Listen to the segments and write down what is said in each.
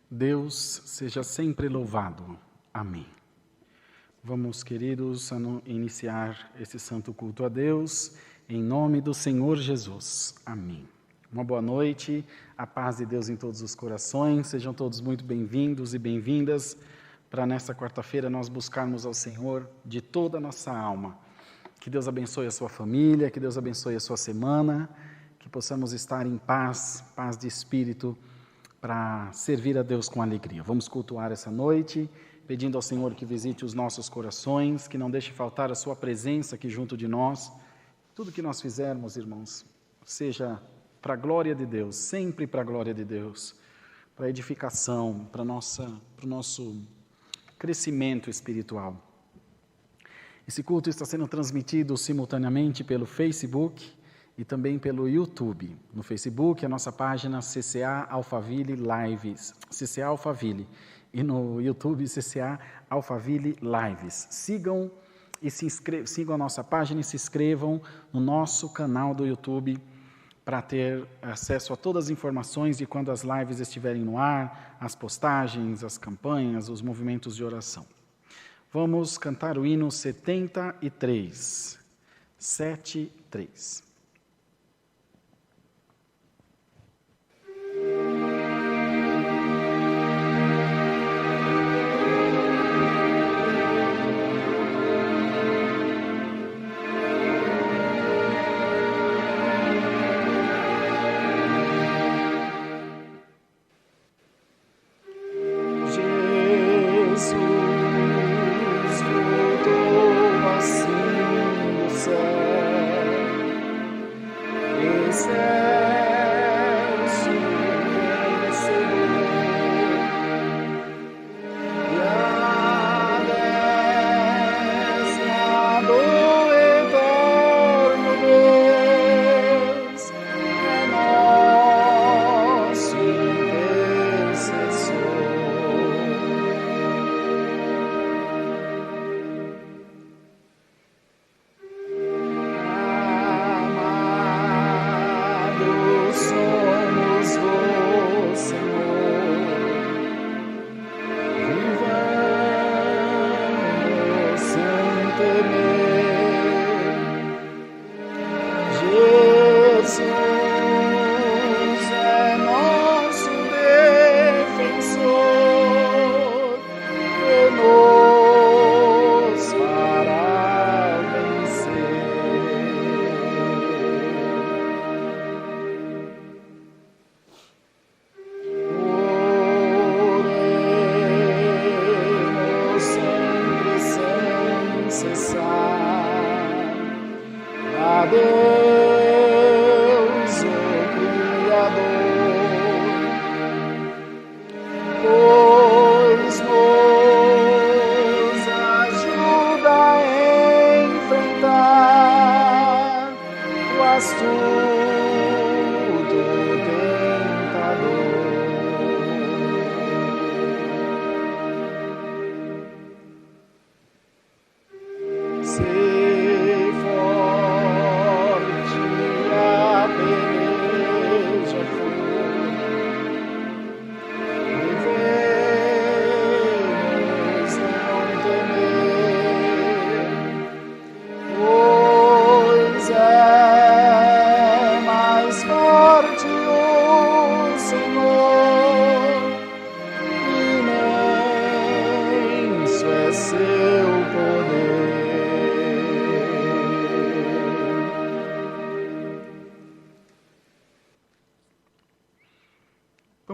Deus seja sempre louvado. Amém. Vamos, queridos, iniciar esse santo culto a Deus, em nome do Senhor Jesus. Amém. Uma boa noite, a paz de Deus em todos os corações, sejam todos muito bem-vindos e bem-vindas para nesta quarta-feira nós buscarmos ao Senhor de toda a nossa alma. Que Deus abençoe a sua família, que Deus abençoe a sua semana, que possamos estar em paz, paz de espírito, para servir a Deus com alegria. Vamos cultuar essa noite, pedindo ao Senhor que visite os nossos corações, que não deixe faltar a sua presença aqui junto de nós. Tudo que nós fizermos, irmãos, seja para a glória de Deus, sempre para a glória de Deus, para a edificação, para o nosso crescimento espiritual. Esse culto está sendo transmitido simultaneamente pelo Facebook e também pelo YouTube. No Facebook, a nossa página CCA Alphaville Lives, CCA Alphaville, e no YouTube, CCA Alphaville Lives. Sigam a nossa página e se inscrevam no nosso canal do YouTube para ter acesso a todas as informações de quando as lives estiverem no ar, as postagens, as campanhas, os movimentos de oração. Vamos cantar o hino 73, 7-3.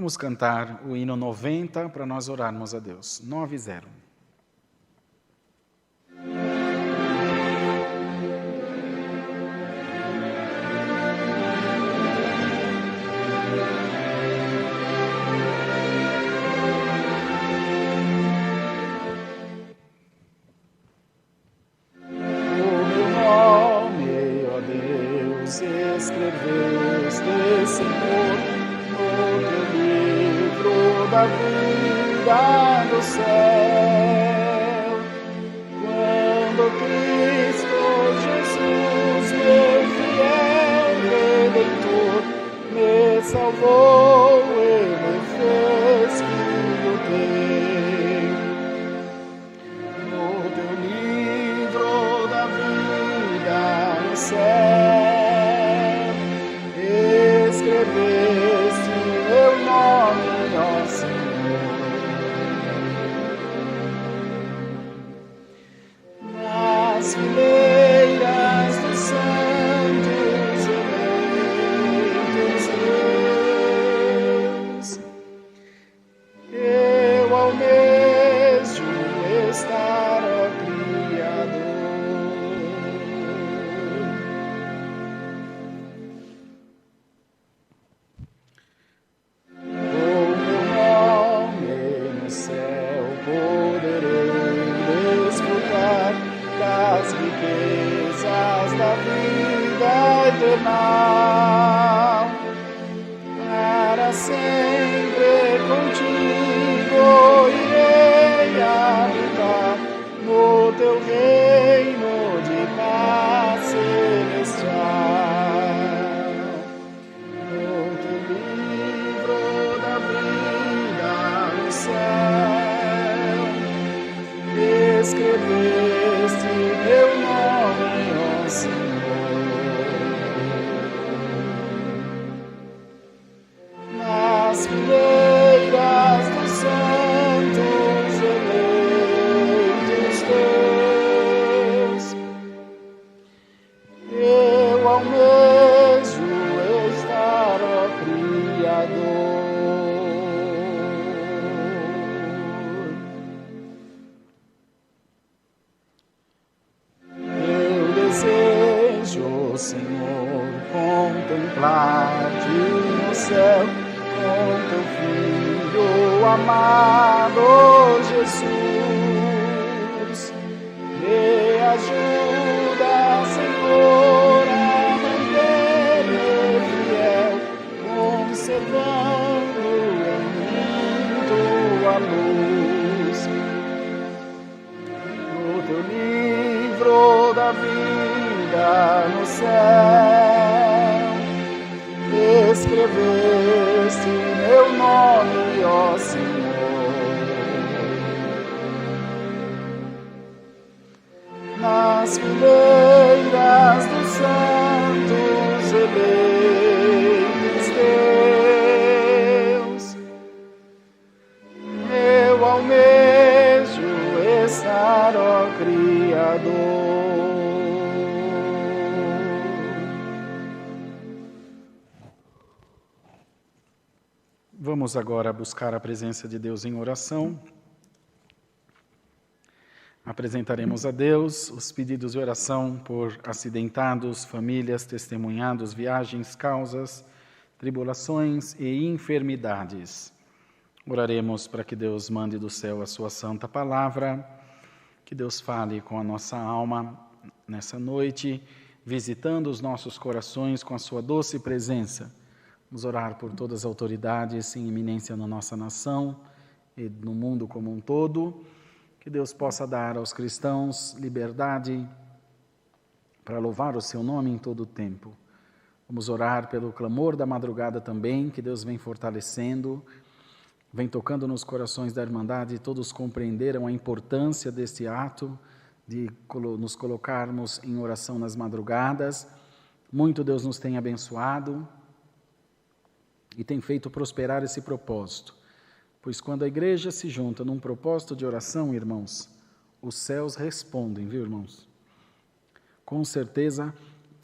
Vamos cantar o hino 90 para nós orarmos a Deus. 90. da vida do céu. Quando Cristo Jesus, meu fiel Redentor, me salvou e me fez filho teu. No teu livro da vida no céu, escreveste meu nome, ó Senhor, nas fileiras dos santos eleitos Deus. Eu almejo estar, ó Criador. Com meu nome no céu poderei desfrutar das riquezas escreveste meu nome, ó Senhor, nas fileiras dos santos eleitos teus. Eu almejo estar, ó Criador. Eu desejo, Senhor, contemplar-te no céu com teu Filho amado Jesus. Me ajuda, Senhor, a manter-me fiel, conservando em mim tua luz. No teu livro da vida no céu, escreveste meu nome, ó Senhor, nas fileiras dos santos eleitos teus. Eu almejo estar, ó Criador. Vamos agora buscar a presença de Deus em oração. Apresentaremos a Deus os pedidos de oração por acidentados, famílias, testemunhados, viagens, causas, tribulações e enfermidades. Oraremos para que Deus mande do céu a sua santa palavra, que Deus fale com a nossa alma nessa noite, visitando os nossos corações com a sua doce presença. Vamos orar por todas as autoridades em eminência na nossa nação e no mundo como um todo. Que Deus possa dar aos cristãos liberdade para louvar o seu nome em todo o tempo. Vamos orar pelo clamor da madrugada também, que Deus vem fortalecendo, vem tocando nos corações da Irmandade. Todos compreenderam a importância deste ato de nos colocarmos em oração nas madrugadas. Muito Deus nos tem abençoado e tem feito prosperar esse propósito. Pois quando a igreja se junta num propósito de oração, irmãos, os céus respondem, viu, irmãos? Com certeza,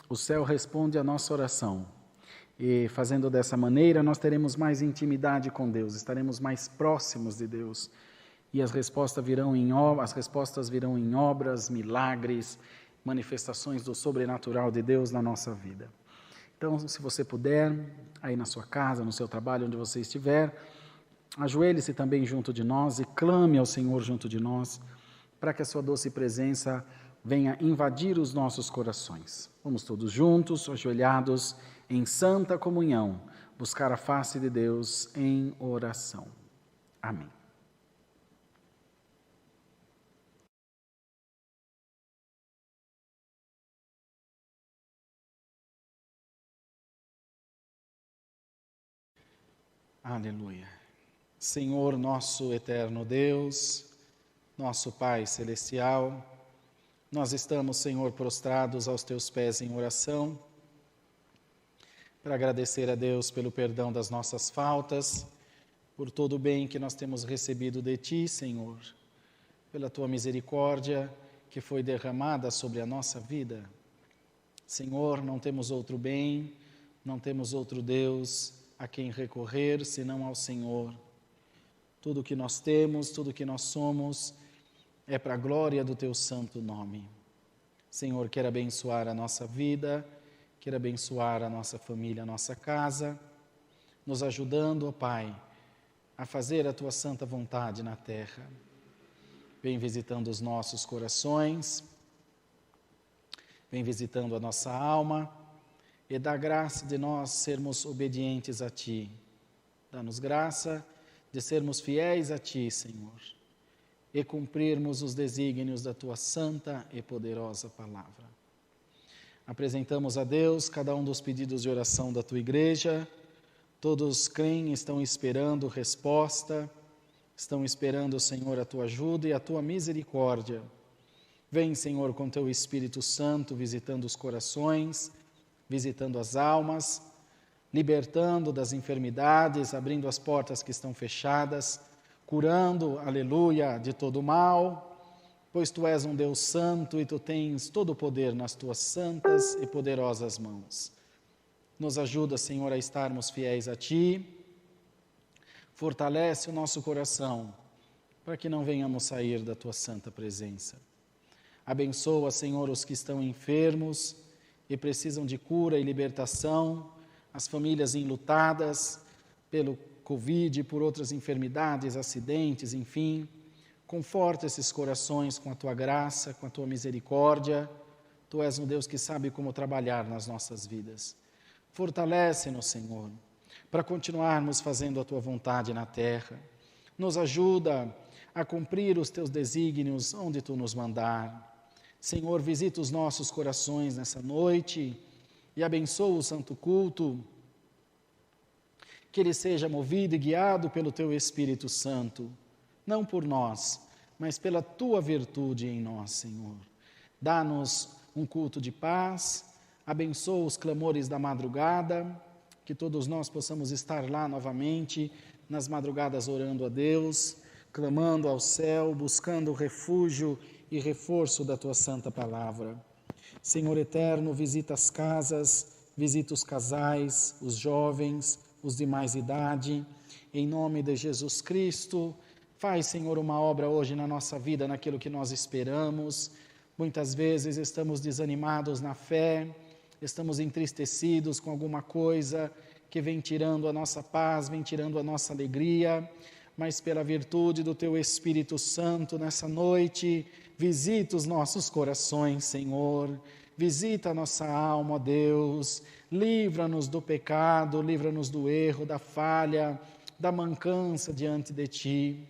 o céu responde à nossa oração. E fazendo dessa maneira, nós teremos mais intimidade com Deus, estaremos mais próximos de Deus. E as respostas virão em obras, milagres, manifestações do sobrenatural de Deus na nossa vida. Então, se você puder, aí na sua casa, no seu trabalho, onde você estiver, ajoelhe-se também junto de nós e clame ao Senhor junto de nós, para que a sua doce presença venha invadir os nossos corações. Vamos todos juntos, ajoelhados, em santa comunhão, buscar a face de Deus em oração. Amém. Aleluia. Senhor, nosso eterno Deus, nosso Pai celestial, nós estamos, Senhor, prostrados aos teus pés em oração, para agradecer a Deus pelo perdão das nossas faltas, por todo o bem que nós temos recebido de ti, Senhor, pela tua misericórdia que foi derramada sobre a nossa vida. Senhor, não temos outro bem, não temos outro Deus a quem recorrer senão ao Senhor. Tudo o que nós temos, tudo o que nós somos, é para a glória do teu santo nome. Senhor, quer abençoar a nossa vida, quer abençoar a nossa família, a nossa casa, nos ajudando, ó Pai, a fazer a tua santa vontade na terra. Vem visitando os nossos corações, vem visitando a nossa alma e dá graça de nós sermos obedientes a ti. Dá-nos graça de sermos fiéis a ti, Senhor, e cumprirmos os desígnios da tua santa e poderosa palavra. Apresentamos a Deus cada um dos pedidos de oração da tua igreja. Todos creem, estão esperando resposta, estão esperando, Senhor, a tua ajuda e a tua misericórdia. Vem, Senhor, com teu Espírito Santo, visitando os corações, visitando as almas, libertando das enfermidades, abrindo as portas que estão fechadas, curando, aleluia, de todo mal, pois tu és um Deus santo e tu tens todo o poder nas tuas santas e poderosas mãos. Nos ajuda, Senhor, a estarmos fiéis a ti, fortalece o nosso coração, para que não venhamos sair da tua santa presença. Abençoa, Senhor, os que estão enfermos e precisam de cura e libertação, as famílias enlutadas pelo Covid, por outras enfermidades, acidentes, enfim. Conforta esses corações com a tua graça, com a tua misericórdia. Tu és um Deus que sabe como trabalhar nas nossas vidas. Fortalece-nos, Senhor, para continuarmos fazendo a tua vontade na terra. Nos ajuda a cumprir os teus desígnios onde tu nos mandar. Senhor, visita os nossos corações nessa noite e abençoa o santo culto, que ele seja movido e guiado pelo teu Espírito Santo, não por nós, mas pela tua virtude em nós, Senhor. Dá-nos um culto de paz, abençoa os clamores da madrugada, que todos nós possamos estar lá novamente, nas madrugadas orando a Deus, clamando ao céu, buscando refúgio e reforço da tua santa palavra. Senhor eterno, visita as casas, visita os casais, os jovens, os de mais idade, em nome de Jesus Cristo. Faz, Senhor, uma obra hoje na nossa vida, naquilo que nós esperamos. Muitas vezes estamos desanimados na fé, estamos entristecidos com alguma coisa que vem tirando a nossa paz, vem tirando a nossa alegria, mas pela virtude do teu Espírito Santo nessa noite, visita os nossos corações, Senhor, visita a nossa alma, ó Deus, livra-nos do pecado, livra-nos do erro, da falha, da mancança diante de Ti.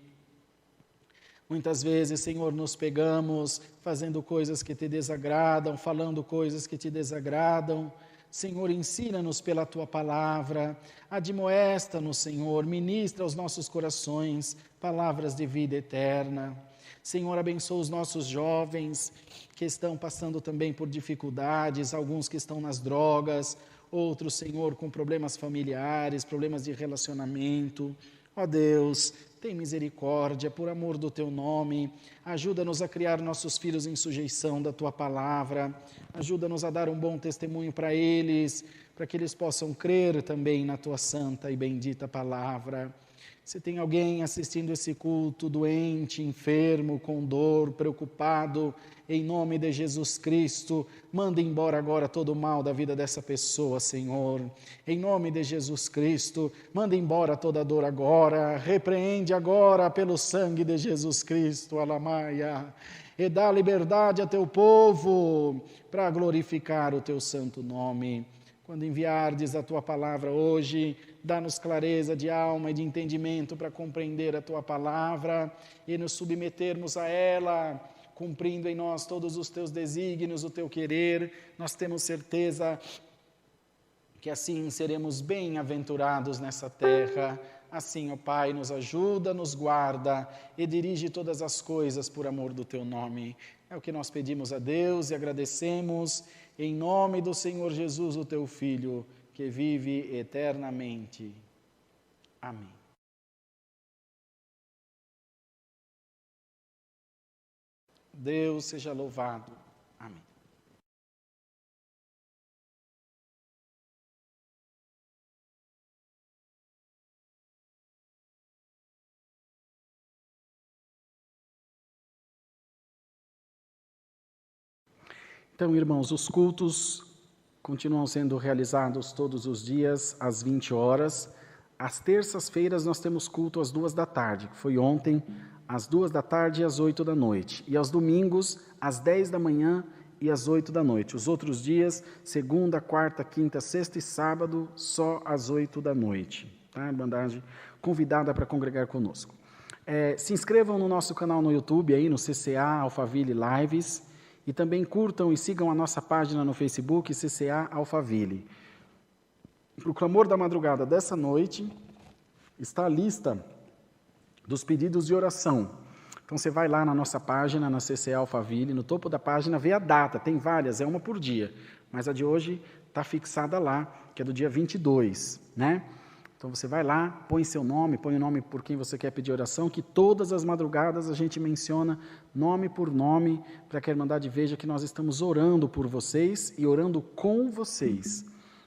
Muitas vezes, Senhor, nos pegamos fazendo coisas que Te desagradam, falando coisas que Te desagradam. Senhor, ensina-nos pela Tua palavra, admoesta-nos, Senhor, ministra aos nossos corações palavras de vida eterna. Senhor, abençoa os nossos jovens que estão passando também por dificuldades, alguns que estão nas drogas, outros, Senhor, com problemas familiares, problemas de relacionamento. Ó Deus, tem misericórdia, por amor do Teu nome, ajuda-nos a criar nossos filhos em sujeição da Tua palavra, ajuda-nos a dar um bom testemunho para eles, para que eles possam crer também na Tua santa e bendita palavra. Se tem alguém assistindo esse culto, doente, enfermo, com dor, preocupado, em nome de Jesus Cristo, manda embora agora todo o mal da vida dessa pessoa, Senhor. Em nome de Jesus Cristo, manda embora toda a dor agora, repreende agora pelo sangue de Jesus Cristo, Alamaia, e dá liberdade a Teu povo para glorificar o Teu santo nome. Quando enviardes a Tua palavra hoje, dá-nos clareza de alma e de entendimento para compreender a Tua palavra e nos submetermos a ela, cumprindo em nós todos os Teus desígnios, o Teu querer. Nós temos certeza que assim seremos bem-aventurados nessa terra. Assim, ó Pai, nos ajuda, nos guarda e dirige todas as coisas por amor do Teu nome. É o que nós pedimos a Deus e agradecemos em nome do Senhor Jesus, o Teu Filho, que vive eternamente. Amém. Deus seja louvado. Amém. Então, irmãos, os cultos continuam sendo realizados todos os dias às 20 horas. Às terças-feiras nós temos culto às 2 da tarde, que foi ontem, às 2 da tarde e às 8 da noite. E aos domingos, às 10 da manhã e às 8 da noite. Os outros dias, segunda, quarta, quinta, sexta e sábado, só às 8 da noite. Tá? A Irmandade convidada para congregar conosco. Se inscrevam no nosso canal no YouTube, aí no CCA Alphaville Lives, e também curtam e sigam a nossa página no Facebook, CCA Alphaville. Para o clamor da madrugada dessa noite, está a lista dos pedidos de oração. Então você vai lá na nossa página, na CCE Alphaville, no topo da página, vê a data, tem várias, é uma por dia, mas a de hoje está fixada lá, que é do dia 22, né? Então você vai lá, põe seu nome, põe o nome por quem você quer pedir oração, que todas as madrugadas a gente menciona nome por nome, para que a Irmandade veja que nós estamos orando por vocês e orando com vocês.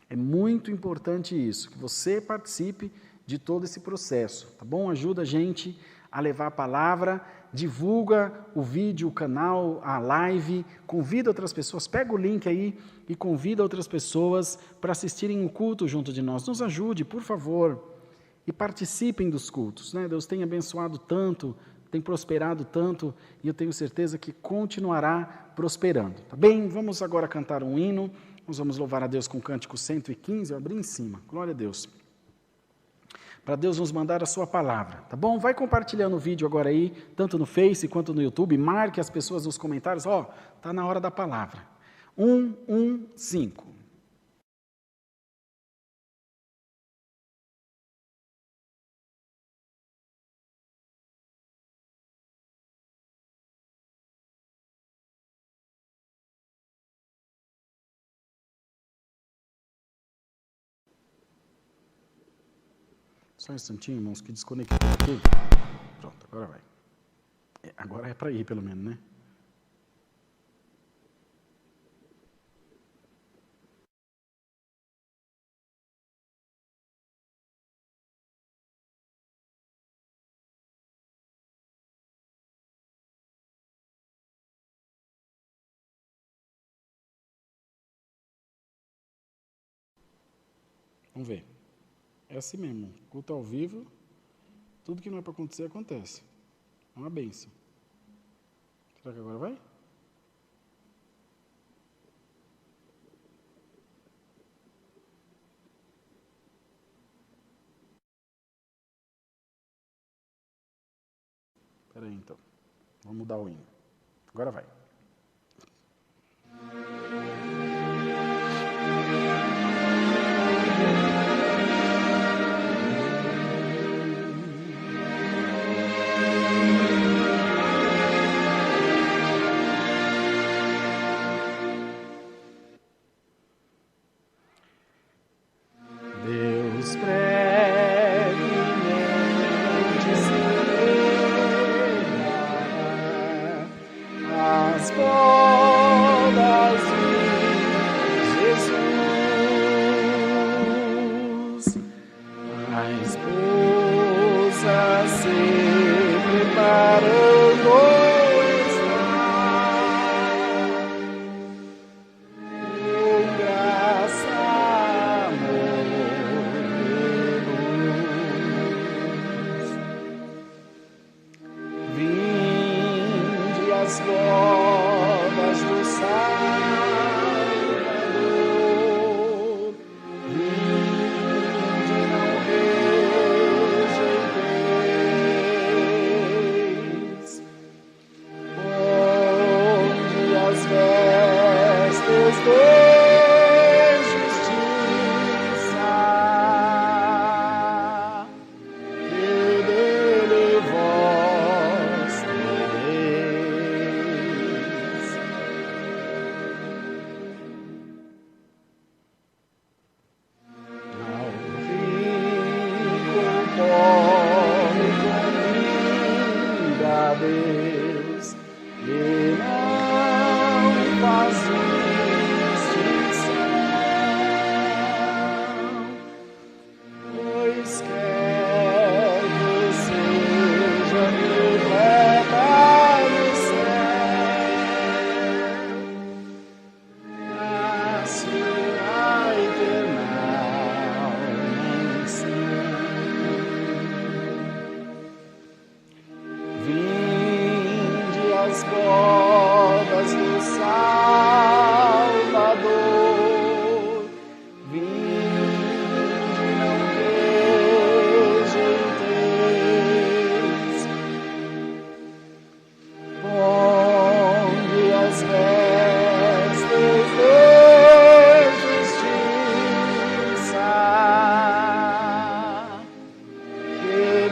É muito importante isso, que você participe de todo esse processo, tá bom? Ajuda a gente a levar a palavra, divulga o vídeo, o canal, a live, convida outras pessoas, pega o link aí e convida outras pessoas para assistirem o culto junto de nós. Nos ajude, por favor, e participem dos cultos, né? Deus tem abençoado tanto, tem prosperado tanto, e eu tenho certeza que continuará prosperando, tá bem? Vamos agora cantar um hino, nós vamos louvar a Deus com o cântico 115, eu abri em cima, glória a Deus. Para Deus nos mandar a sua palavra, tá bom? Vai compartilhando o vídeo agora aí, tanto no Face quanto no YouTube, marque as pessoas nos comentários, tá na hora da palavra. 115. Só um instantinho, irmãos, que desconectou aqui. Pronto, agora vai. Agora é para ir, pelo menos, né? Vamos ver. É assim mesmo, culto ao vivo, tudo que não é para acontecer, acontece. É uma bênção. Será que agora vai? Espera aí, então. Vamos mudar o hino. Agora vai.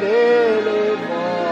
dele vós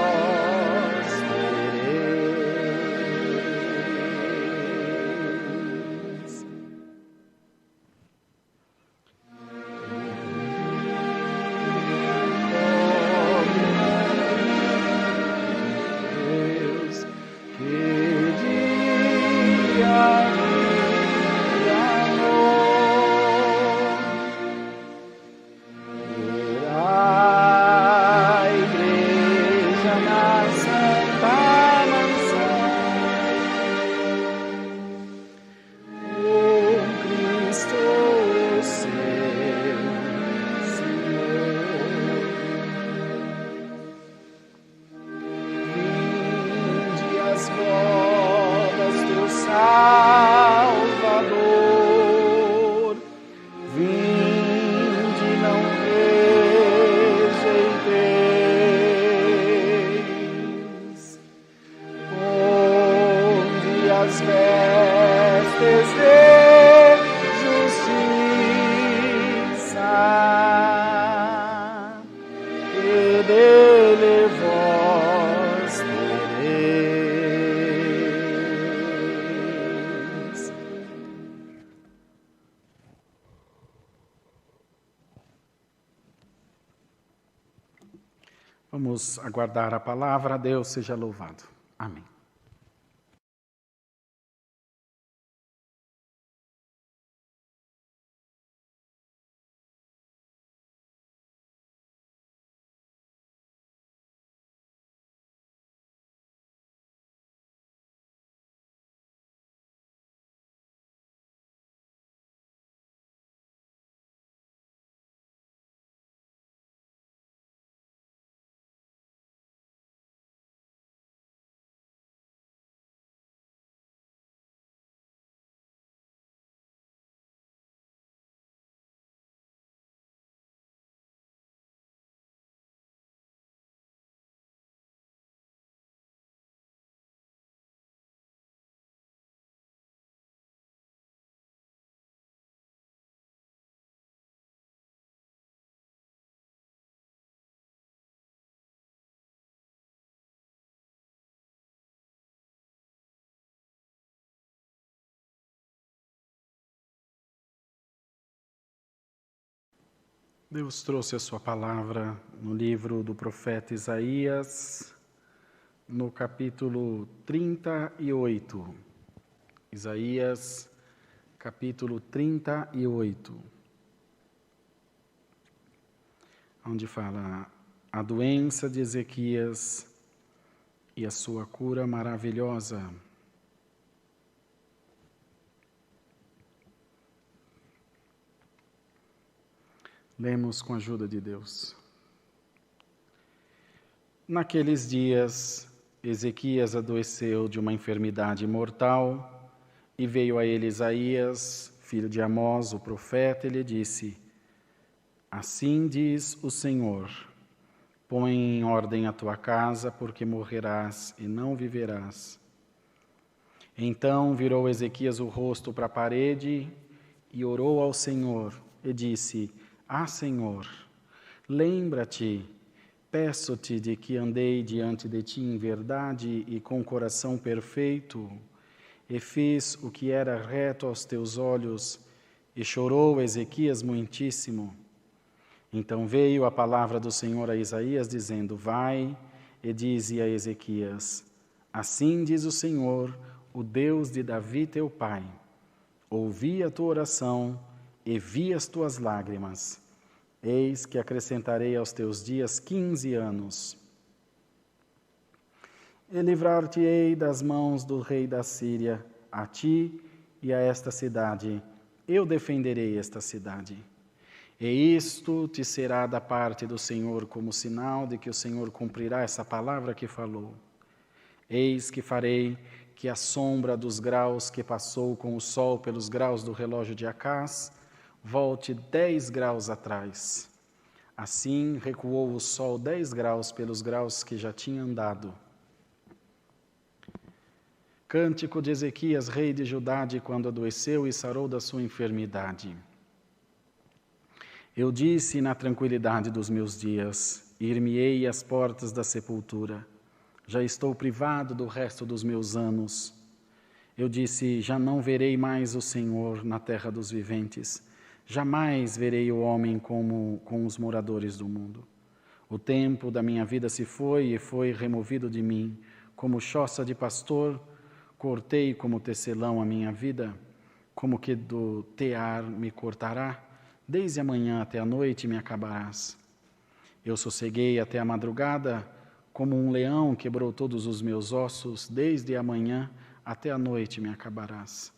as vestes de justiça, e dele vós tereis. Vamos aguardar a palavra. Deus seja louvado. Amém. Deus trouxe a sua palavra no livro do profeta Isaías, no capítulo 38. Isaías, capítulo 38. Onde fala a doença de Ezequias e a sua cura maravilhosa. Lemos com a ajuda de Deus. Naqueles dias, Ezequias adoeceu de uma enfermidade mortal, e veio a ele Isaías, filho de Amós, o profeta, e lhe disse: Assim diz o Senhor, põe em ordem a tua casa, porque morrerás e não viverás. Então virou Ezequias o rosto para a parede e orou ao Senhor, e disse: Senhor, lembra-te, peço-te de que andei diante de ti em verdade e com coração perfeito, e fiz o que era reto aos teus olhos, e chorou Ezequias muitíssimo. Então veio a palavra do Senhor a Isaías, dizendo: Vai e dize a Ezequias: Assim diz o Senhor, o Deus de Davi teu pai: Ouvi a tua oração e vi as tuas lágrimas. Eis que acrescentarei aos teus dias 15 anos. E livrar-te-ei das mãos do rei da Síria, a ti e a esta cidade. Eu defenderei esta cidade. E isto te será da parte do Senhor como sinal de que o Senhor cumprirá essa palavra que falou. Eis que farei que a sombra dos graus que passou com o sol pelos graus do relógio de Acás volte 10 graus atrás. Assim recuou o sol 10 graus pelos graus que já tinha andado. Cântico de Ezequias, rei de Judá, de quando adoeceu e sarou da sua enfermidade. Eu disse na tranquilidade dos meus dias: ir-me-ei às portas da sepultura. Já estou privado do resto dos meus anos. Eu disse: já não verei mais o Senhor na terra dos viventes. Jamais verei o homem como com os moradores do mundo. O tempo da minha vida se foi e foi removido de mim. Como choça de pastor, cortei como tecelão a minha vida. Como que do tear me cortará? Desde a manhã até a noite me acabarás. Eu sosseguei até a madrugada, como um leão quebrou todos os meus ossos. Desde a manhã até a noite me acabarás.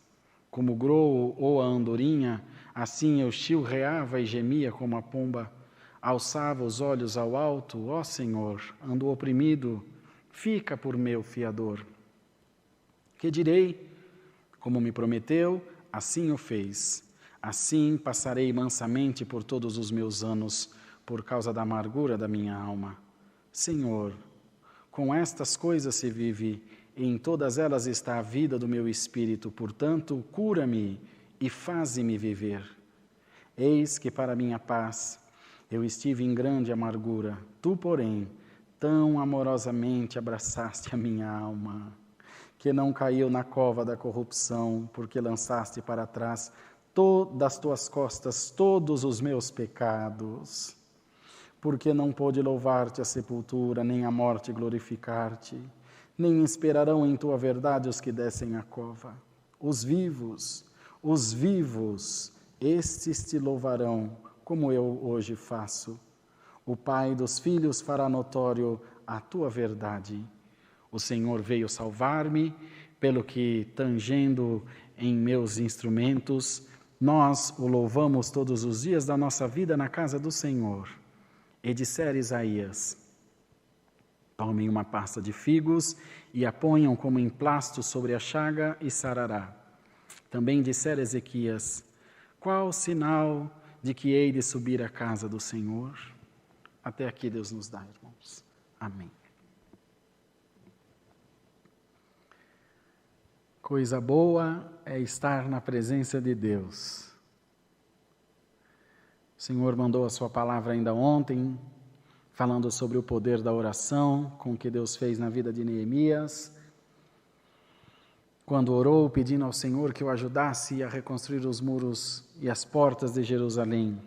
Como o grou ou a andorinha, assim eu chilreava e gemia como a pomba. Alçava os olhos ao alto: ó Senhor, ando oprimido, fica por meu fiador. Que direi? Como me prometeu, assim o fez. Assim passarei mansamente por todos os meus anos, por causa da amargura da minha alma. Senhor, com estas coisas se vive, e em todas elas está a vida do meu espírito. Portanto, cura-me e faze-me viver. Eis que para minha paz eu estive em grande amargura. Tu, porém, tão amorosamente abraçaste a minha alma, que não caiu na cova da corrupção, porque lançaste para trás das tuas costas todos os meus pecados. Porque não pôde louvar-te a sepultura, nem a morte glorificar-te, nem esperarão em tua verdade os que descem a cova. Os vivos, estes te louvarão, como eu hoje faço. O Pai dos filhos fará notório a tua verdade. O Senhor veio salvar-me, pelo que, tangendo em meus instrumentos, nós o louvamos todos os dias da nossa vida na casa do Senhor. E dissera Isaías: tomem uma pasta de figos e a ponham como emplasto sobre a chaga e sarará. Também dissera Ezequias: qual o sinal de que hei de subir à casa do Senhor? Até aqui Deus nos dá, irmãos. Amém. Coisa boa é estar na presença de Deus. O Senhor mandou a sua palavra ainda ontem, falando sobre o poder da oração, com o que Deus fez na vida de Neemias, quando orou pedindo ao Senhor que o ajudasse a reconstruir os muros e as portas de Jerusalém.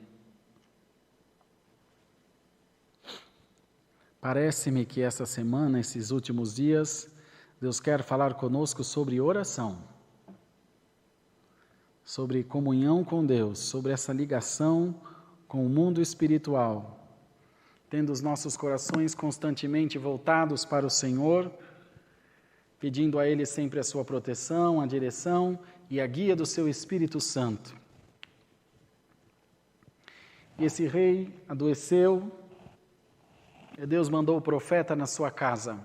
Parece-me que essa semana, esses últimos dias, Deus quer falar conosco sobre oração, sobre comunhão com Deus, sobre essa ligação com o mundo espiritual, tendo os nossos corações constantemente voltados para o Senhor, pedindo a Ele sempre a sua proteção, a direção e a guia do seu Espírito Santo. E esse rei adoeceu, e Deus mandou o profeta na sua casa,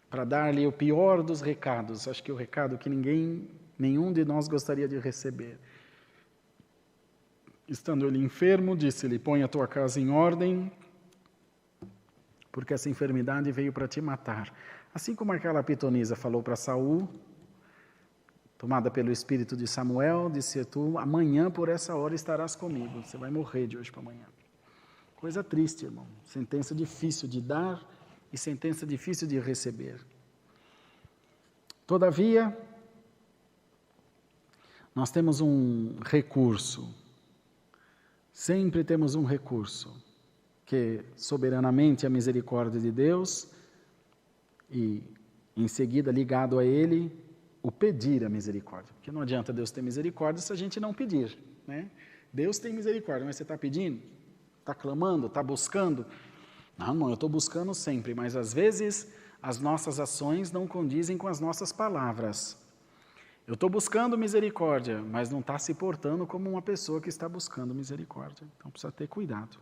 para dar-lhe o pior dos recados, acho que o recado que nenhum de nós gostaria de receber. Estando ele enfermo, disse-lhe: põe a tua casa em ordem, porque essa enfermidade veio para te matar. Assim como aquela pitonisa falou para Saul, tomada pelo espírito de Samuel, disse: tu amanhã por essa hora estarás comigo, você vai morrer de hoje para amanhã. Coisa triste, irmão, sentença difícil de dar e sentença difícil de receber. Todavia, nós temos um recurso, sempre temos um recurso, que soberanamente a misericórdia de Deus e em seguida ligado a Ele, o pedir a misericórdia. Porque não adianta Deus ter misericórdia se a gente não pedir, né? Deus tem misericórdia, mas você está pedindo? Está clamando? Está buscando? Não, eu estou buscando sempre, mas às vezes as nossas ações não condizem com as nossas palavras. Eu estou buscando misericórdia, mas não está se portando como uma pessoa que está buscando misericórdia. Então precisa ter cuidado.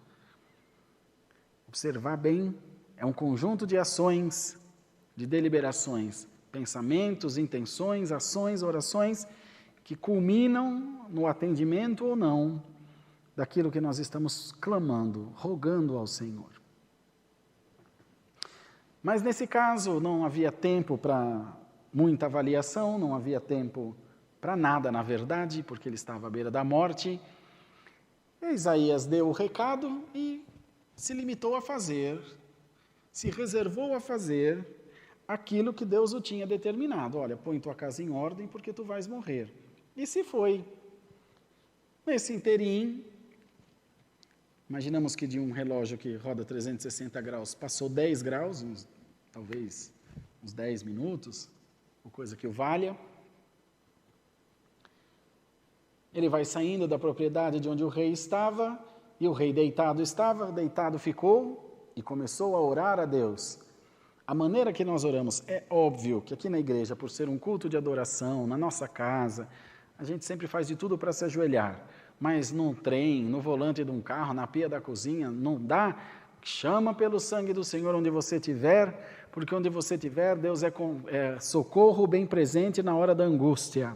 Observar bem, é um conjunto de ações, de deliberações, pensamentos, intenções, ações, orações, que culminam no atendimento ou não daquilo que nós estamos clamando, rogando ao Senhor. Mas nesse caso não havia tempo para muita avaliação, não havia tempo para nada, na verdade, porque ele estava à beira da morte. Isaías deu o recado e se limitou a fazer, se reservou a fazer aquilo que Deus o tinha determinado. Olha, põe tua casa em ordem porque tu vais morrer. E se foi. Nesse interim, imaginamos que de um relógio que roda 360 graus, passou 10 graus, talvez uns 10 minutos, ou coisa que o valha. Ele vai saindo da propriedade de onde o rei estava, e o rei deitado ficou, e começou a orar a Deus. A maneira que nós oramos, é óbvio que aqui na igreja, por ser um culto de adoração, na nossa casa, a gente sempre faz de tudo para se ajoelhar. Mas num trem, no volante de um carro, na pia da cozinha, não dá. Chama pelo sangue do Senhor onde você estiver, porque onde você estiver, Deus é socorro bem presente na hora da angústia.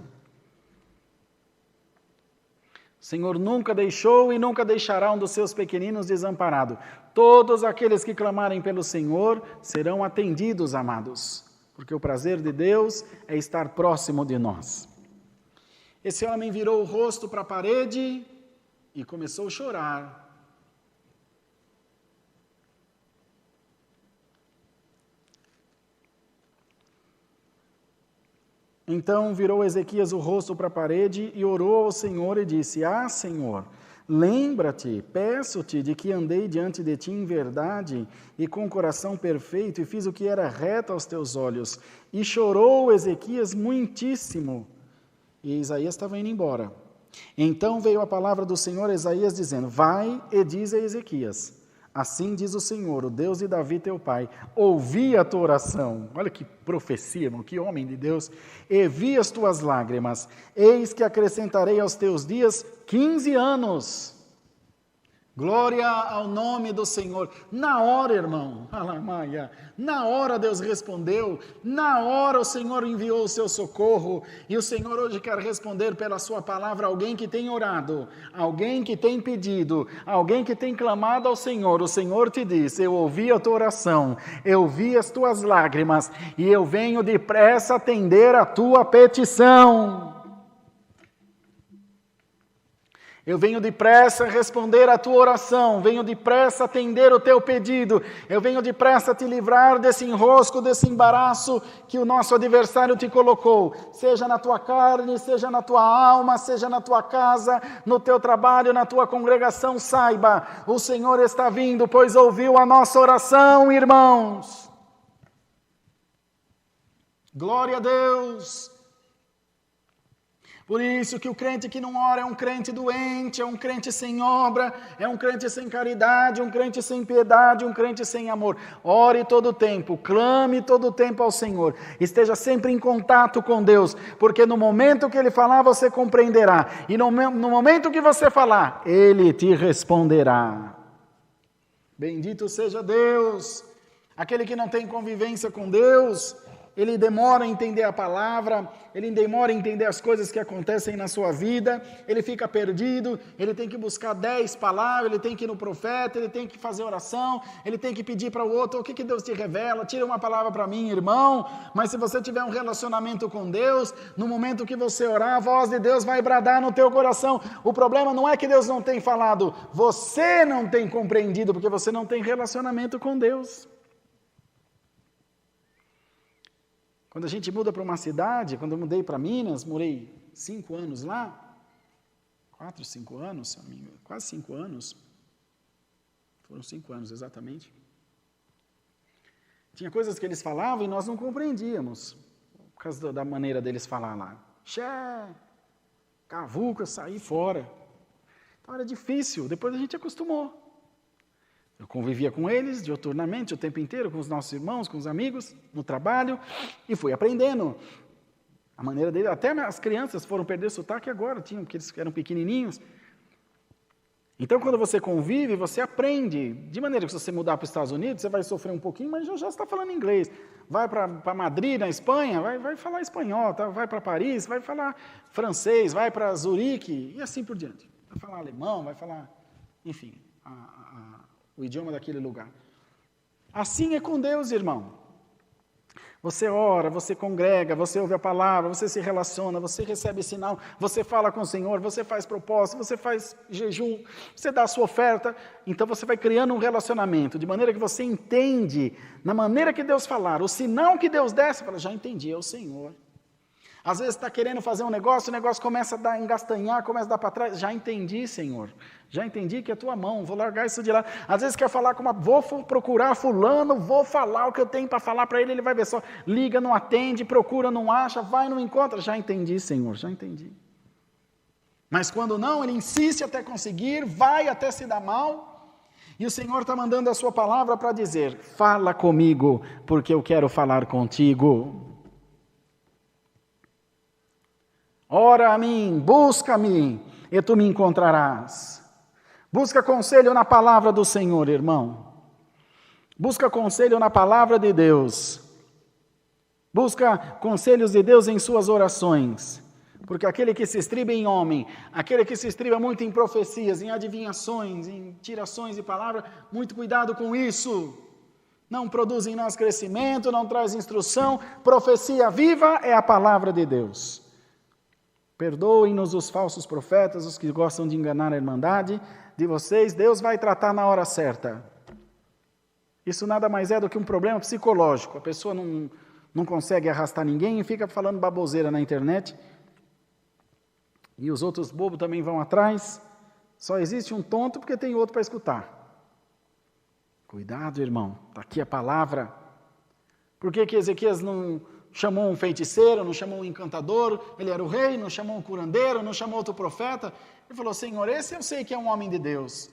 O Senhor nunca deixou e nunca deixará um dos seus pequeninos desamparado. Todos aqueles que clamarem pelo Senhor serão atendidos, amados. porque o prazer de Deus é estar próximo de nós. Esse homem virou o rosto para a parede e começou a chorar. Então virou Ezequias o rosto para a parede e orou ao Senhor e disse: Ah, Senhor, lembra-te, peço-te, de que andei diante de ti em verdade e com coração perfeito e fiz o que era reto aos teus olhos. E chorou Ezequias muitíssimo. E Isaías estava indo embora. Então veio a palavra do Senhor a Isaías dizendo: Vai e diz a Ezequias: Assim diz o Senhor, o Deus de Davi teu pai, ouvi a tua oração. Olha que profecia, irmão, que homem de Deus. E vi as tuas lágrimas. Eis que acrescentarei aos teus dias 15 anos. Glória ao nome do Senhor. Na hora, irmão, na hora Deus respondeu, na hora o Senhor enviou o seu socorro, e o Senhor hoje quer responder pela sua palavra alguém que tem orado, alguém que tem pedido, alguém que tem clamado ao Senhor. O Senhor te diz: eu ouvi a tua oração, eu vi as tuas lágrimas, e eu venho depressa atender a tua petição. Eu venho depressa responder a tua oração, venho depressa atender o teu pedido, eu venho depressa te livrar desse enrosco, desse embaraço que o nosso adversário te colocou, seja na tua carne, seja na tua alma, seja na tua casa, no teu trabalho, na tua congregação. Saiba, o Senhor está vindo, pois ouviu a nossa oração, irmãos. Glória a Deus. Por isso que o crente que não ora é um crente doente, é um crente sem obra, é um crente sem caridade, um crente sem piedade, um crente sem amor. Ore todo o tempo, clame todo o tempo ao Senhor, esteja sempre em contato com Deus, porque no momento que Ele falar, você compreenderá, e no momento que você falar, Ele te responderá. Bendito seja Deus. Aquele que não tem convivência com Deus, ele demora a entender a palavra, ele demora a entender as coisas que acontecem na sua vida, ele fica perdido, ele tem que buscar 10 palavras, ele tem que ir no profeta, ele tem que fazer oração, ele tem que pedir para o outro: o que Deus te revela? Tira uma palavra para mim, irmão. Mas se você tiver um relacionamento com Deus, no momento que você orar, a voz de Deus vai bradar no teu coração. O problema não é que Deus não tem falado, você não tem compreendido, porque você não tem relacionamento com Deus. Quando a gente muda para uma cidade, quando eu mudei para Minas, morei 5 anos lá, 4, 5 anos, quase 5 anos, foram 5 anos exatamente. Tinha coisas que eles falavam e nós não compreendíamos, por causa da maneira deles falar lá. Cavuca, saí fora. Então era difícil, depois a gente acostumou. Eu convivia com eles diuturnamente, o tempo inteiro, com os nossos irmãos, com os amigos, no trabalho, e fui aprendendo a maneira deles. Até as crianças foram perder sotaque agora, porque eles eram pequenininhos. Então, quando você convive, você aprende. De maneira que se você mudar para os Estados Unidos, você vai sofrer um pouquinho, mas já está falando inglês. Vai para Madrid, na Espanha, vai falar espanhol. Tá? Vai para Paris, vai falar francês. Vai para Zurique, e assim por diante. Vai falar alemão, vai falar, enfim, o idioma daquele lugar. Assim é com Deus, irmão. Você ora, você congrega, você ouve a palavra, você se relaciona, você recebe sinal, você fala com o Senhor, você faz propósito, você faz jejum, você dá a sua oferta. Então você vai criando um relacionamento, de maneira que você entende, na maneira que Deus falar, o sinal que Deus der, você fala: já entendi, é o Senhor. Às vezes está querendo fazer um negócio, o negócio começa a engastanhar, começa a dar para trás. Já entendi, Senhor. Já entendi que é a tua mão, vou largar isso de lá. Às vezes quer falar vou procurar fulano, vou falar o que eu tenho para falar para ele, ele vai ver só. Liga, não atende, procura, não acha, vai, não encontra. Já entendi, Senhor, já entendi. Mas quando não, ele insiste até conseguir, vai até se dar mal. E o Senhor está mandando a sua palavra para dizer: fala comigo, porque eu quero falar contigo. Ora a mim, busca-me, e tu me encontrarás. Busca conselho na palavra do Senhor, irmão. Busca conselho na palavra de Deus. Busca conselhos de Deus em suas orações. Porque aquele que se estriba em homem, aquele que se estriba muito em profecias, em adivinhações, em tirações de palavra, muito cuidado com isso. não produz em nós crescimento, não traz instrução. Profecia viva é a palavra de Deus. Perdoem-nos os falsos profetas, os que gostam de enganar a irmandade de vocês. Deus vai tratar na hora certa. Isso nada mais é do que um problema psicológico. A pessoa não consegue arrastar ninguém e fica falando baboseira na internet. E os outros bobos também vão atrás. Só existe um tonto porque tem outro para escutar. Cuidado, irmão. Está aqui a palavra. Por que Ezequias não chamou um feiticeiro, não chamou um encantador? Ele era o rei, não chamou um curandeiro, não chamou outro profeta. Ele falou, Senhor, esse eu sei que é um homem de Deus.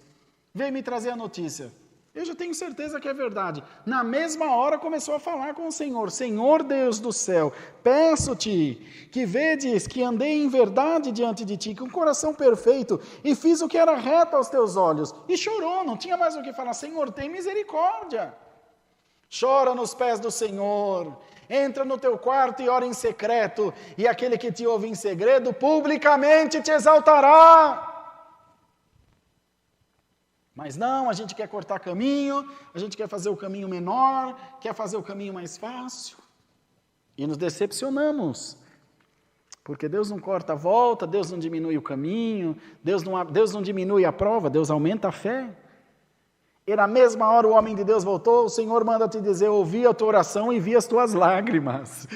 Veio me trazer a notícia. Eu já tenho certeza que é verdade. Na mesma hora começou a falar com o Senhor. Senhor Deus do céu, peço-te que vedes que andei em verdade diante de ti, com um coração perfeito, e fiz o que era reto aos teus olhos. E chorou, não tinha mais o que falar. Senhor, tem misericórdia. Chora nos pés do Senhor. Entra no teu quarto e ora em secreto, e aquele que te ouve em segredo, publicamente te exaltará. Mas não, a gente quer cortar caminho, a gente quer fazer o caminho menor, quer fazer o caminho mais fácil. E nos decepcionamos. Porque Deus não corta a volta, Deus não diminui o caminho, Deus não diminui a prova, Deus aumenta a fé. E na mesma hora o homem de Deus voltou, o Senhor manda te dizer, ouvi a tua oração e vi as tuas lágrimas.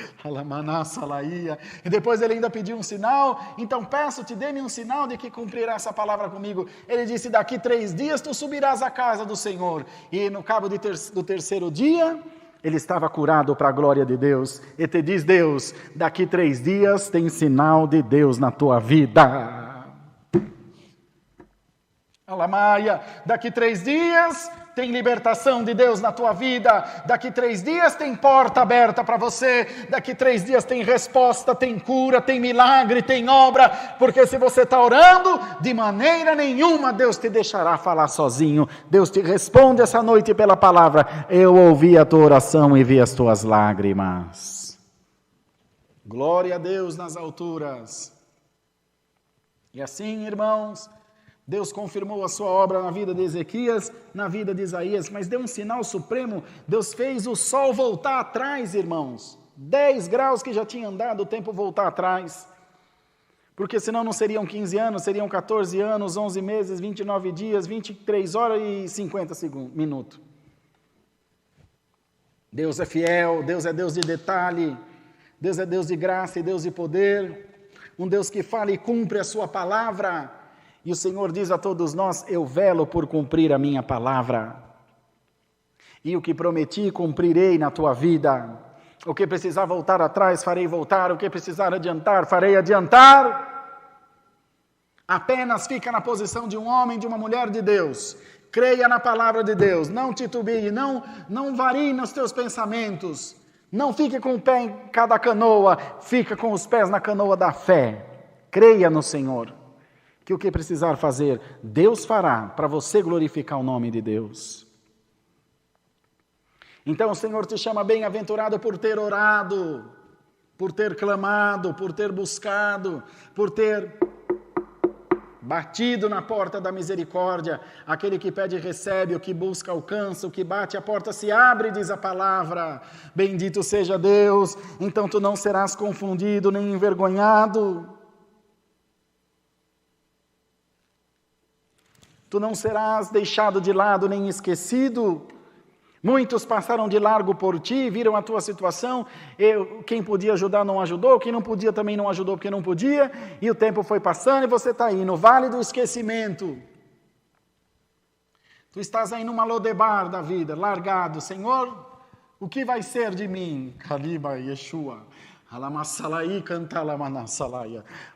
E depois ele ainda pediu um sinal, então peço-te, dê-me um sinal de que cumprirá essa palavra comigo. Ele disse, daqui 3 dias tu subirás à casa do Senhor. E no cabo do terceiro dia, ele estava curado para a glória de Deus. E te diz Deus, daqui 3 dias tem sinal de Deus na tua vida. Alamaia, daqui 3 dias tem libertação de Deus na tua vida, daqui 3 dias tem porta aberta para você, daqui 3 dias tem resposta, tem cura, tem milagre, tem obra, porque se você está orando, de maneira nenhuma Deus te deixará falar sozinho. Deus te responde essa noite pela palavra, eu ouvi a tua oração e vi as tuas lágrimas. Glória a Deus nas alturas. E assim, irmãos, Deus confirmou a sua obra na vida de Ezequias, na vida de Isaías, mas deu um sinal supremo. Deus fez o sol voltar atrás, irmãos. 10 graus que já tinha andado, o tempo voltar atrás. Porque senão não seriam 15 anos, seriam 14 anos, 11 meses, 29 dias, 23 horas e 50 minutos. Deus é fiel, Deus é Deus de detalhe, Deus é Deus de graça e Deus de poder. Um Deus que fala e cumpre a sua palavra. E o Senhor diz a todos nós, eu velo por cumprir a minha palavra. E o que prometi, cumprirei na tua vida. O que precisar voltar atrás, farei voltar. O que precisar adiantar, farei adiantar. Apenas fica na posição de um homem, de uma mulher de Deus. Creia na palavra de Deus. Não titubie, não varie nos teus pensamentos. Não fique com o pé em cada canoa. Fica com os pés na canoa da fé. Creia no Senhor. Que o que precisar fazer, Deus fará para você glorificar o nome de Deus. Então o Senhor te chama bem-aventurado por ter orado, por ter clamado, por ter buscado, por ter batido na porta da misericórdia. Aquele que pede recebe, o que busca alcança, o que bate a porta se abre, diz a palavra. Bendito seja Deus, então tu não serás confundido nem envergonhado. Tu não serás deixado de lado nem esquecido. Muitos passaram de largo por ti, viram a tua situação. Quem podia ajudar não ajudou, quem não podia também não ajudou porque não podia. E o tempo foi passando e você está aí no vale do esquecimento. Tu estás aí numa Lodebar da vida, largado. Senhor, o que vai ser de mim? Kaliba Yeshua.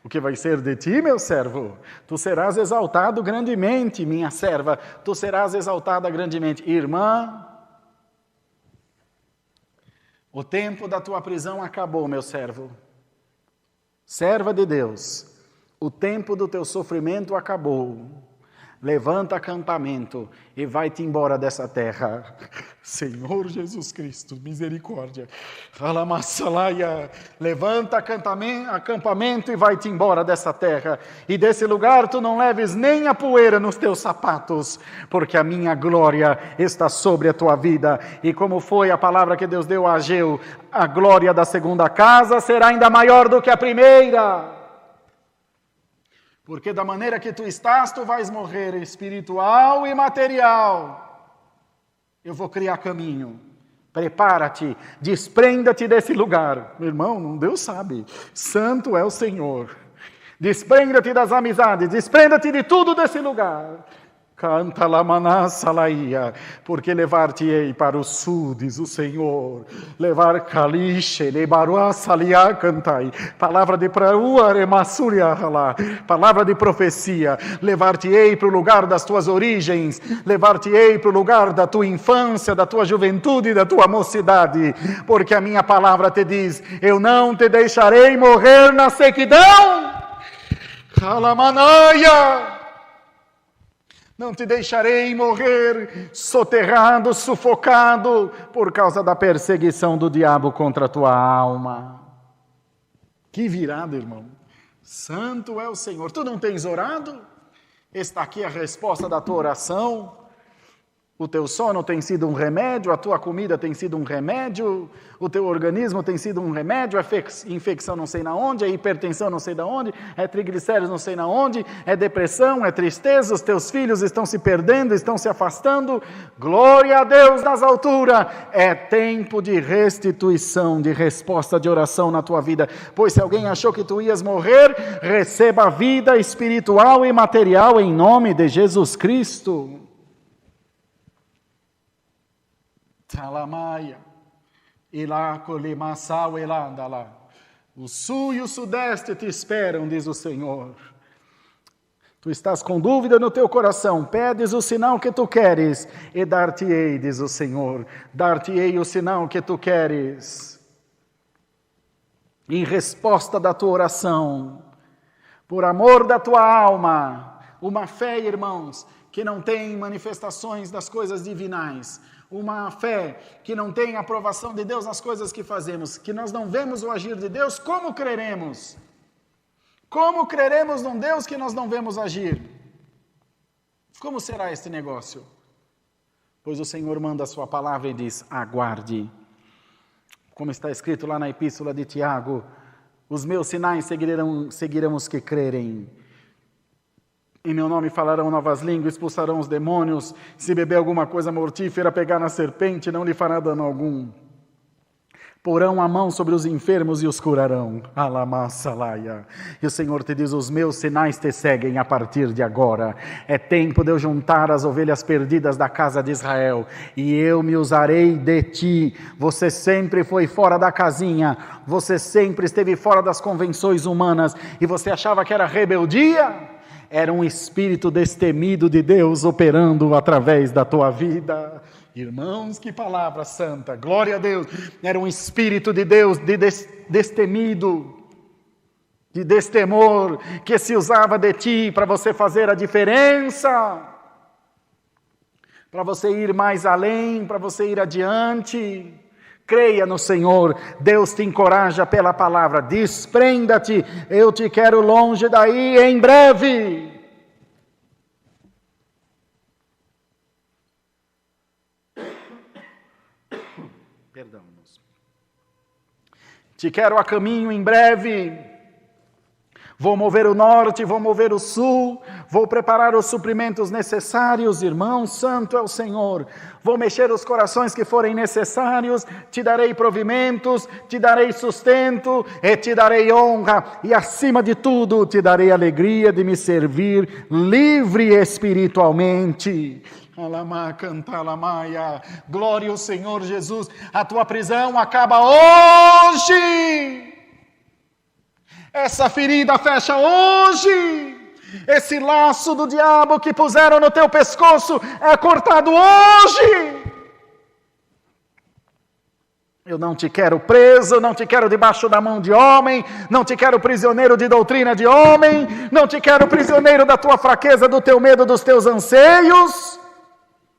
O que vai ser de ti, meu servo? Tu serás exaltado grandemente, minha serva. Tu serás exaltada grandemente. Irmã, o tempo da tua prisão acabou, meu servo. Serva de Deus, o tempo do teu sofrimento acabou. levanta acampamento e vai-te embora dessa terra. Senhor Jesus Cristo, misericórdia. Levanta acampamento e vai-te embora dessa terra. E desse lugar tu não leves nem a poeira nos teus sapatos, porque a minha glória está sobre a tua vida. E como foi a palavra que Deus deu a Ageu, a glória da segunda casa será ainda maior do que a primeira. Porque da maneira que tu estás, tu vais morrer espiritual e material. Eu vou criar caminho. Prepara-te, desprenda-te desse lugar. Meu irmão, Deus sabe. Santo é o Senhor. Desprenda-te das amizades, desprenda-te de tudo desse lugar. Canta la manassalaia, porque levar-te-ei para o sul, diz o Senhor. Levar caliche, lebaruá salia cantai. Palavra de praua remassuria halá. Palavra de profecia. Levar-te-ei para o lugar das tuas origens. Levar-te-ei para o lugar da tua infância, da tua juventude e da tua mocidade. Porque a minha palavra te diz: eu não te deixarei morrer na sequidão. Calamanaia. Não te deixarei morrer soterrado, sufocado, por causa da perseguição do diabo contra a tua alma. Que virada, irmão. Santo é o Senhor. Tu não tens orado? Está aqui a resposta da tua oração. O teu sono tem sido um remédio, a tua comida tem sido um remédio, o teu organismo tem sido um remédio, é infecção não sei na onde, é hipertensão não sei na onde, é triglicéridos não sei na onde, é depressão, é tristeza, os teus filhos estão se perdendo, estão se afastando. Glória a Deus nas alturas. É tempo de restituição, de resposta de oração na tua vida. Pois se alguém achou que tu ias morrer, receba a vida espiritual e material em nome de Jesus Cristo. Talamaia, Elá, Colemassau, Elá. O sul e o sudeste te esperam, diz o Senhor. Tu estás com dúvida no teu coração, pedes o sinal que tu queres, e dar-te-ei, diz o Senhor. Dar-te-ei o sinal que tu queres. Em resposta da tua oração, por amor da tua alma, uma fé, irmãos, que não tem manifestações das coisas divinais, uma fé que não tem aprovação de Deus nas coisas que fazemos, que nós não vemos o agir de Deus, como creremos? Como creremos num Deus que nós não vemos agir? Como será este negócio? Pois o Senhor manda a sua palavra e diz: aguarde. Como está escrito lá na epístola de Tiago: os meus sinais seguirão os que crerem. Em meu nome falarão novas línguas, expulsarão os demônios. Se beber alguma coisa mortífera, pegar na serpente, não lhe fará dano algum. Porão a mão sobre os enfermos e os curarão. Alamassalaia. E o Senhor te diz: os meus sinais te seguem a partir de agora. É tempo de eu juntar as ovelhas perdidas da casa de Israel, e eu me usarei de ti. Você sempre foi fora da casinha, você sempre esteve fora das convenções humanas, e você achava que era rebeldia? Era um espírito destemido de Deus operando através da tua vida. Irmãos, que palavra santa, glória a Deus. Era um espírito de Deus destemido, de destemor, que se usava de ti para você fazer a diferença, para você ir mais além, para você ir adiante. Creia no Senhor, Deus te encoraja pela palavra, desprenda-te, eu te quero longe daí em breve. Perdão, irmãos. Te quero a caminho em breve. Vou mover o norte, vou mover o sul, vou preparar os suprimentos necessários, irmão, santo é o Senhor. Vou mexer os corações que forem necessários, te darei provimentos, te darei sustento e te darei honra. E acima de tudo, te darei alegria de me servir livre espiritualmente. Alamá, cantalamaia, glória ao Senhor Jesus. A tua prisão acaba hoje. Essa ferida fecha hoje. Esse laço do diabo que puseram no teu pescoço é cortado hoje. Eu não te quero preso, não te quero debaixo da mão de homem, não te quero prisioneiro de doutrina de homem, não te quero prisioneiro da tua fraqueza, do teu medo, dos teus anseios.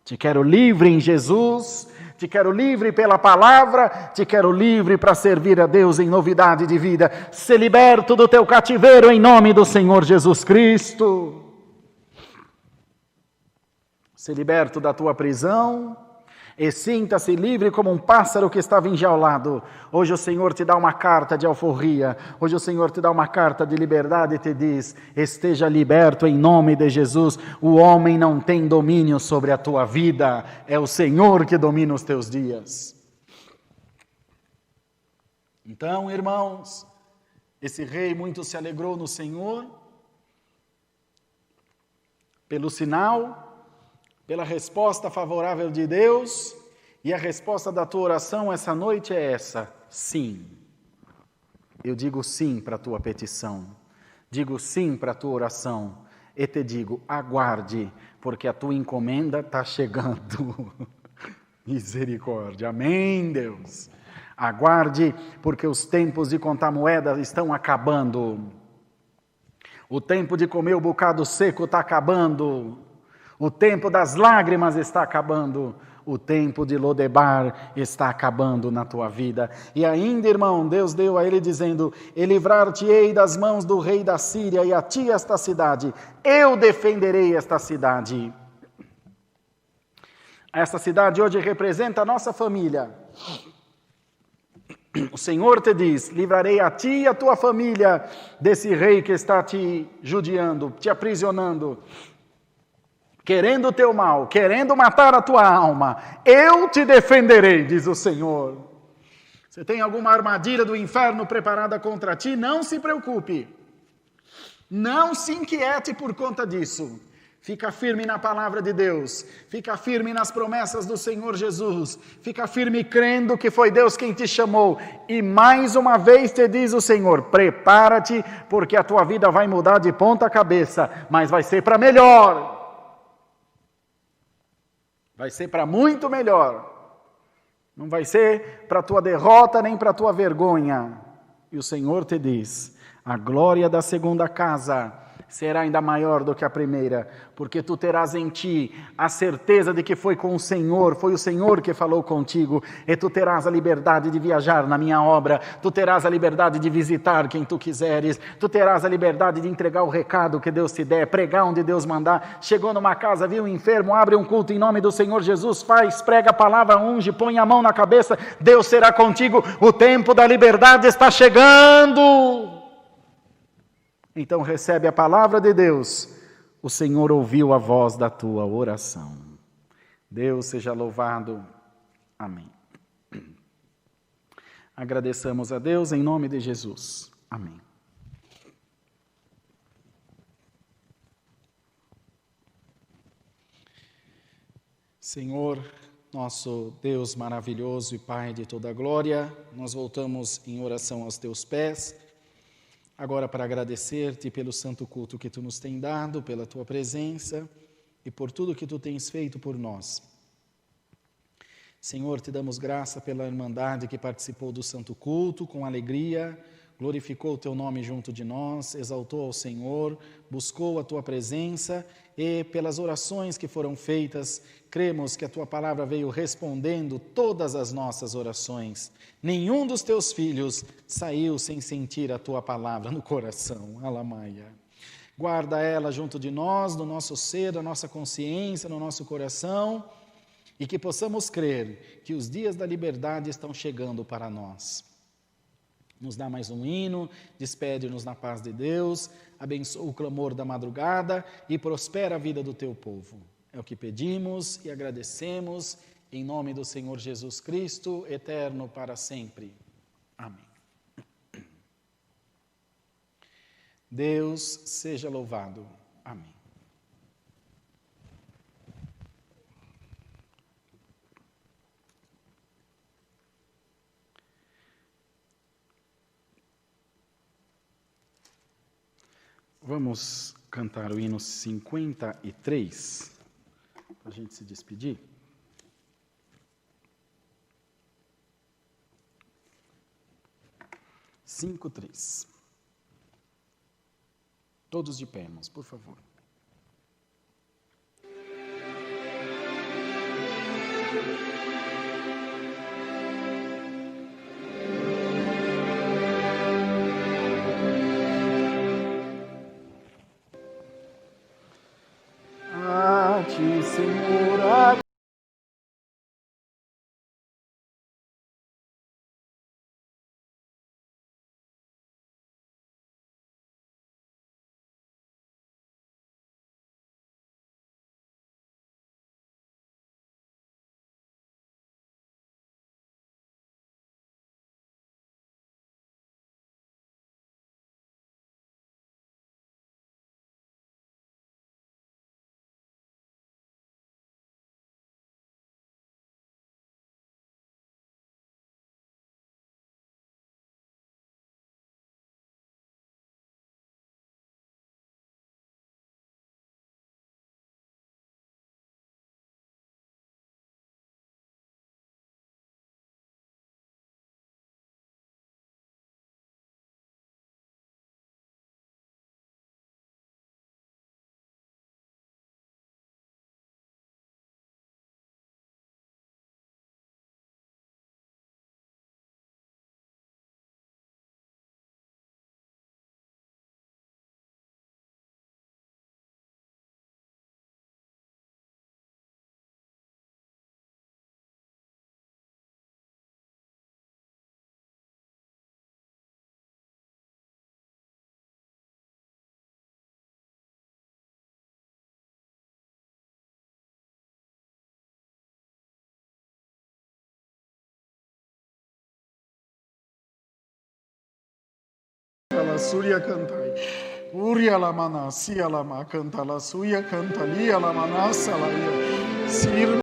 Te quero livre em Jesus, te quero livre pela palavra, te quero livre para servir a Deus em novidade de vida. Ser liberto do teu cativeiro em nome do Senhor Jesus Cristo. Ser liberto da tua prisão. E sinta-se livre como um pássaro que estava enjaulado. Hoje o Senhor te dá uma carta de alforria. Hoje o Senhor te dá uma carta de liberdade e te diz: esteja liberto em nome de Jesus. O homem não tem domínio sobre a tua vida. É o Senhor que domina os teus dias. Então, irmãos, esse rei muito se alegrou no Senhor pelo sinal, pela resposta favorável de Deus, e a resposta da tua oração essa noite é essa: sim. Eu digo sim para a tua petição, digo sim para a tua oração, e te digo, aguarde, porque a tua encomenda está chegando. Misericórdia, amém, Deus? Aguarde, porque os tempos de contar moedas estão acabando. O tempo de comer o bocado seco está acabando. O tempo das lágrimas está acabando. O tempo de Lodebar está acabando na tua vida. E ainda, irmão, Deus deu a ele dizendo: e livrar-te-ei das mãos do rei da Síria, e a ti esta cidade. Eu defenderei esta cidade. Esta cidade hoje representa a nossa família. O Senhor te diz: livrarei a ti e a tua família desse rei que está te judiando, te aprisionando, querendo o teu mal, querendo matar a tua alma. Eu te defenderei, diz o Senhor. Você tem alguma armadilha do inferno preparada contra ti? Não se preocupe. Não se inquiete por conta disso. Fica firme na palavra de Deus. Fica firme nas promessas do Senhor Jesus. Fica firme crendo que foi Deus quem te chamou. E mais uma vez te diz o Senhor: prepara-te, porque a tua vida vai mudar de ponta cabeça, mas vai ser para melhor. Vai ser para muito melhor. Não vai ser para a tua derrota nem para a tua vergonha. E o Senhor te diz: a glória da segunda casa será ainda maior do que a primeira, porque tu terás em ti a certeza de que foi com o Senhor, foi o Senhor que falou contigo, e tu terás a liberdade de viajar na minha obra, tu terás a liberdade de visitar quem tu quiseres, tu terás a liberdade de entregar o recado que Deus te der, pregar onde Deus mandar. Chegou numa casa, viu um enfermo, abre um culto em nome do Senhor Jesus, faz, prega a palavra, unge, põe a mão na cabeça, Deus será contigo. O tempo da liberdade está chegando. Então recebe a palavra de Deus. O Senhor ouviu a voz da tua oração. Deus seja louvado. Amém. Agradeçamos a Deus em nome de Jesus. Amém. Senhor, nosso Deus maravilhoso e Pai de toda glória, nós voltamos em oração aos teus pés, agora para agradecer-te pelo santo culto que tu nos tem dado, pela tua presença e por tudo que tu tens feito por nós. Senhor, te damos graça pela irmandade que participou do santo culto com alegria, glorificou o teu nome junto de nós, exaltou ao Senhor, buscou a tua presença e pelas orações que foram feitas, cremos que a tua palavra veio respondendo todas as nossas orações. Nenhum dos teus filhos saiu sem sentir a tua palavra no coração. Alamaia. Guarda ela junto de nós, no nosso ser, na nossa consciência, no nosso coração, e que possamos crer que os dias da liberdade estão chegando para nós. Nos dá mais um hino, despede-nos na paz de Deus, abençoa o clamor da madrugada e prospera a vida do teu povo. É o que pedimos e agradecemos, em nome do Senhor Jesus Cristo, eterno para sempre. Amém. Deus seja louvado. Amém. Vamos cantar o hino 53, para a gente se despedir. 5:3. Todos de pé, irmãos, por favor. A ti, Senhor, a la Surya cantai. Uria la mana, sia la ma canta la suya canta lia la manasa la ia. Sir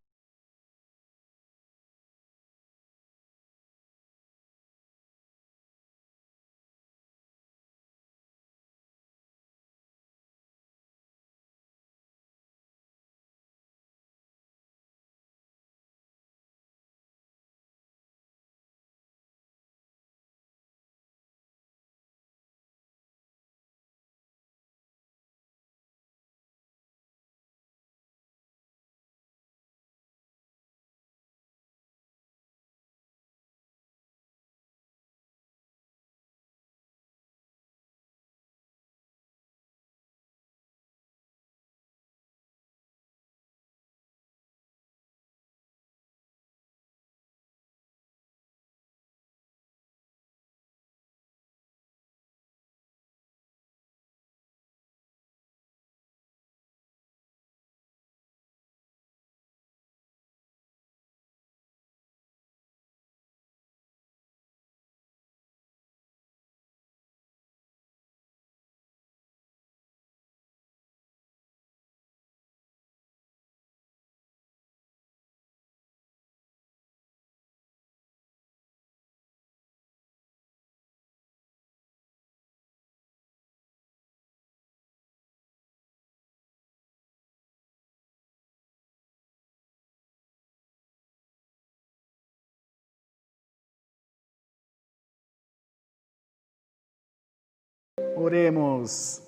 oremos.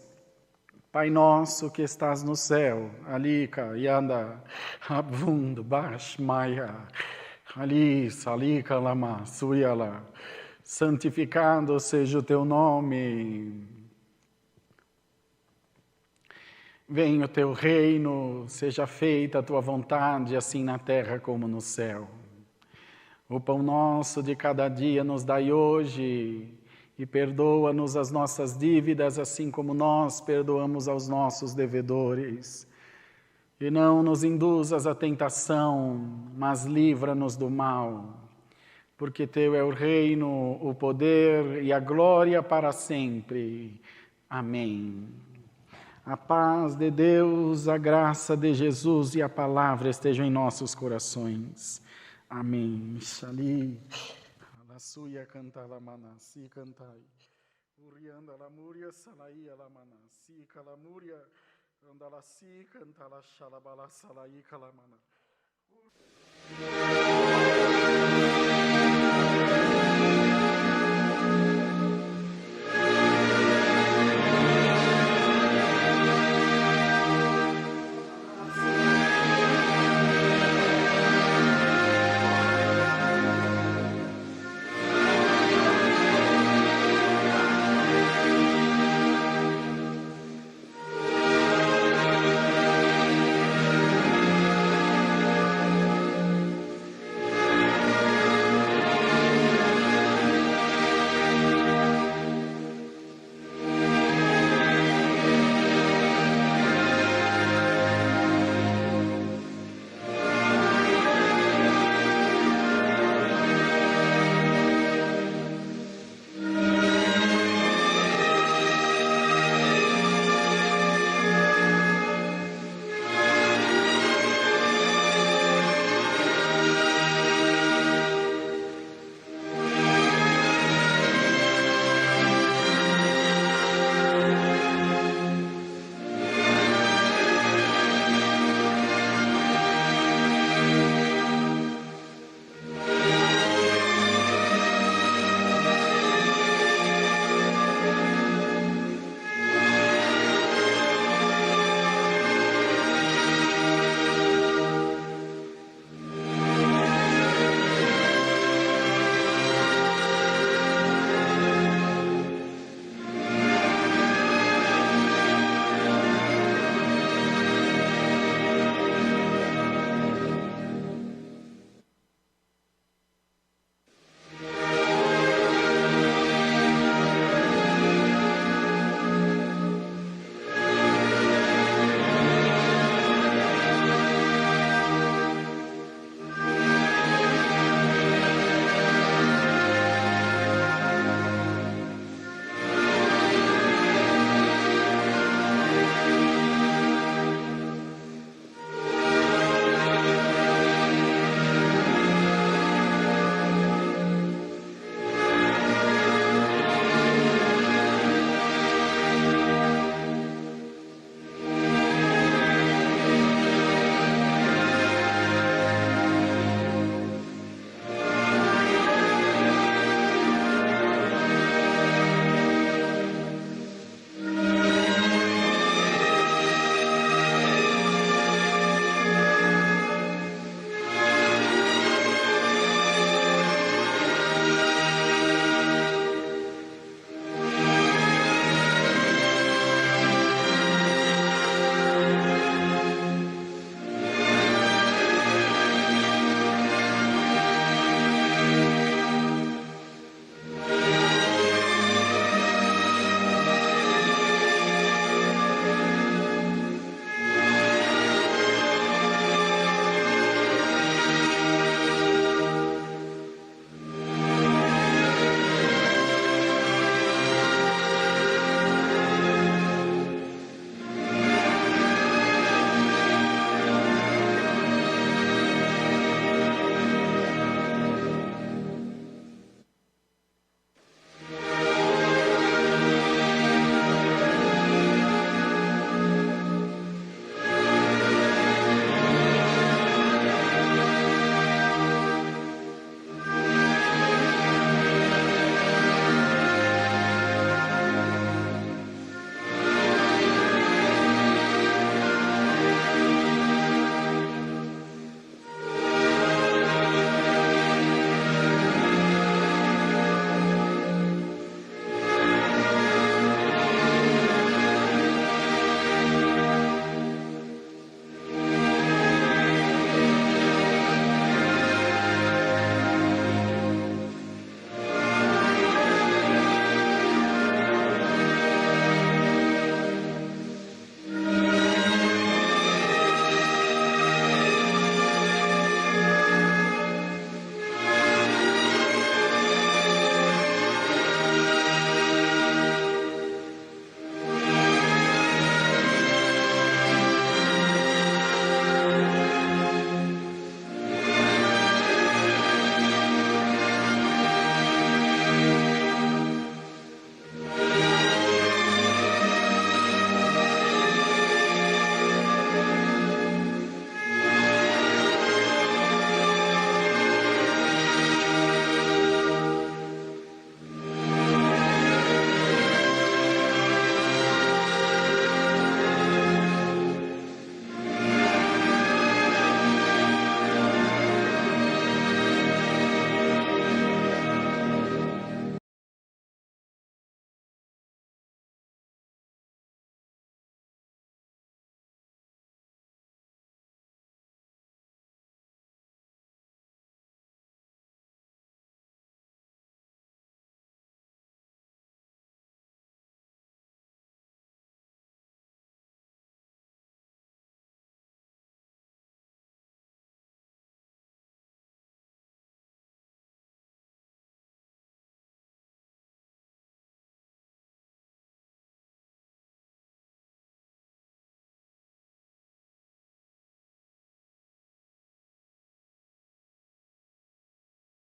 Pai nosso que estás no céu, alika yanda abvundo bash maya, ali salika lama suyala, santificado seja o teu nome. Venha o teu reino, seja feita a tua vontade, assim na terra como no céu. O pão nosso de cada dia nos dai hoje, e perdoa-nos as nossas dívidas, assim como nós perdoamos aos nossos devedores. E não nos induzas à tentação, mas livra-nos do mal. Porque teu é o reino, o poder e a glória para sempre. Amém. A paz de Deus, a graça de Jesus e a palavra estejam em nossos corações. Amém. Shali. Suya canta la manasi cantai. Urianda la muria salaia la manasi calamuria. Andala si canta la shalabala salaia calamana.